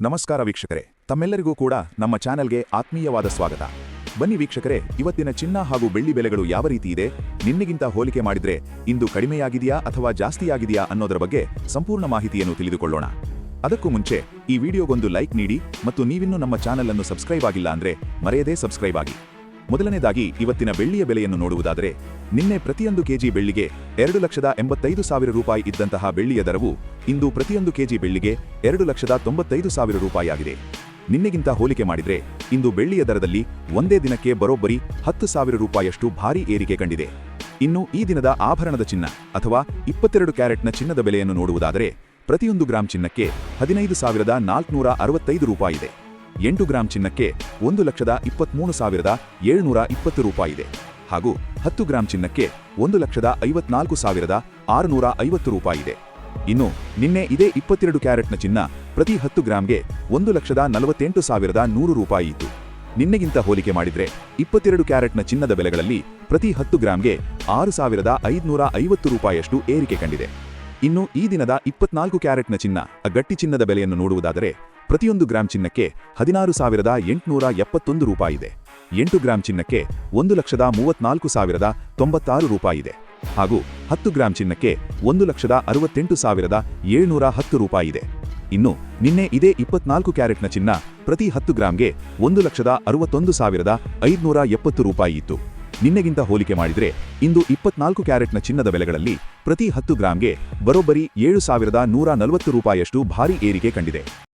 ನಮಸ್ಕಾರ ವೀಕ್ಷಕರೇ, ತಮ್ಮೆಲ್ಲರಿಗೂ ಕೂಡ ನಮ್ಮ ಚಾನೆಲ್ಗೆ ಆತ್ಮೀಯವಾದ ಸ್ವಾಗತ. ಬನ್ನಿ ವೀಕ್ಷಕರೇ, ಇವತ್ತಿನ ಚಿನ್ನ ಹಾಗೂ ಬೆಳ್ಳಿ ಬೆಲೆಗಳು ಯಾವ ರೀತಿ ಇದೆ, ನಿನ್ನೆಗಿಂತ ಹೋಲಿಕೆ ಮಾಡಿದ್ರೆ ಇಂದು ಕಡಿಮೆಯಾಗಿದೆಯಾ ಅಥವಾ ಜಾಸ್ತಿಯಾಗಿದೆಯಾ ಅನ್ನೋದರ ಬಗ್ಗೆ ಸಂಪೂರ್ಣ ಮಾಹಿತಿಯನ್ನು ತಿಳಿದುಕೊಳ್ಳೋಣ. ಅದಕ್ಕೂ ಮುಂಚೆ ಈ ವಿಡಿಯೋಗೊಂದು ಲೈಕ್ ನೀಡಿ ಮತ್ತು ನೀವಿನ್ನೂ ನಮ್ಮ ಚಾನೆಲ್ ಅನ್ನು ಸಬ್ಸ್ಕ್ರೈಬ್ ಆಗಿಲ್ಲ ಅಂದ್ರೆ ಮರೆಯದೇ ಸಬ್ಸ್ಕ್ರೈಬ್ ಆಗಿ. ಮೊದಲನೇದಾಗಿ ಇವತ್ತಿನ ಬೆಳ್ಳಿಯ ಬೆಲೆಯನ್ನು ನೋಡುವುದಾದರೆ, ನಿನ್ನೆ ಪ್ರತಿಯೊಂದು ಕೆಜಿ ಬೆಳ್ಳಿಗೆ 2,85,000 ರೂಪಾಯಿ ಇದ್ದಂತಹ ಬೆಳ್ಳಿಯ ದರವು ಇಂದು ಪ್ರತಿಯೊಂದು ಕೆಜಿ ಬೆಳ್ಳಿಗೆ 2,95,000 ರೂಪಾಯಿ ಆಗಿದೆ. ನಿನ್ನೆಗಿಂತ ಹೋಲಿಕೆ ಮಾಡಿದ್ರೆ ಇಂದು ಬೆಳ್ಳಿಯ ದರದಲ್ಲಿ ಒಂದೇ ದಿನಕ್ಕೆ ಬರೋಬ್ಬರಿ 10,000 ರೂಪಾಯಿಯಷ್ಟು ಭಾರೀ ಏರಿಕೆ ಕಂಡಿದೆ. ಇನ್ನು ಈ ದಿನದ ಆಭರಣದ ಚಿನ್ನ ಅಥವಾ 22 ಕ್ಯಾರೆಟ್ನ ಚಿನ್ನದ ಬೆಲೆಯನ್ನು ನೋಡುವುದಾದರೆ, ಪ್ರತಿಯೊಂದು ಗ್ರಾಂ ಚಿನ್ನಕ್ಕೆ 15,465 ರೂಪಾಯಿ ಇದೆ. 8 ಗ್ರಾಂ ಚಿನ್ನಕ್ಕೆ 1,23,720 ರೂಪಾಯಿ ಇದೆ ಹಾಗೂ 10 ಗ್ರಾಂ ಚಿನ್ನಕ್ಕೆ 1,54,650 ರೂಪಾಯಿ ಇದೆ. ಇನ್ನು ನಿನ್ನೆ ಇದೇ 22 ಕ್ಯಾರೆಟ್ನ ಚಿನ್ನ ಪ್ರತಿ 10 ಗ್ರಾಂಗೆ 1,48,100 ರೂಪಾಯಿ ಇತ್ತು. ನಿನ್ನೆಗಿಂತ ಹೋಲಿಕೆ ಮಾಡಿದ್ರೆ 22 ಕ್ಯಾರೆಟ್ನ ಚಿನ್ನದ ಬೆಲೆಗಳಲ್ಲಿ ಪ್ರತಿ 10 ಗ್ರಾಂಗೆ 6,550 ರೂಪಾಯಿಯಷ್ಟು ಏರಿಕೆ ಕಂಡಿದೆ. ಇನ್ನು ಈ ದಿನದ 24 ಕ್ಯಾರೆಟ್ನ ಚಿನ್ನ ಗಟ್ಟಿ ಚಿನ್ನದ ಬೆಲೆಯನ್ನು ನೋಡುವುದಾದರೆ, ಪ್ರತಿಯೊಂದು ಗ್ರಾಂ ಚಿನ್ನಕ್ಕೆ 16,871 ರೂಪಾಯಿ ಇದೆ. 8 ಗ್ರಾಂ ಚಿನ್ನಕ್ಕೆ 1,34,096 ರೂಪಾಯಿ ಇದೆ ಹಾಗೂ 10 ಗ್ರಾಂ ಚಿನ್ನಕ್ಕೆ 1,68,710 ರೂಪಾಯಿ ಇದೆ. ಇನ್ನು ನಿನ್ನೆ ಇದೇ 24 ಕ್ಯಾರೆಟ್ನ ಚಿನ್ನ ಪ್ರತಿ 10 ಗ್ರಾಂಗೆ 1,61,570 ರೂಪಾಯಿ ಇತ್ತು. ನಿನ್ನೆಗಿಂತ ಹೋಲಿಕೆ ಮಾಡಿದ್ರೆ ಇಂದು 24 ಕ್ಯಾರೆಟ್ನ ಚಿನ್ನದ ಬೆಲೆಗಳಲ್ಲಿ ಪ್ರತಿ 10 ಗ್ರಾಂಗೆ ಬರೋಬ್ಬರಿ 7,140 ರೂಪಾಯಿಯಷ್ಟು ಭಾರೀ ಏರಿಕೆ ಕಂಡಿದೆ.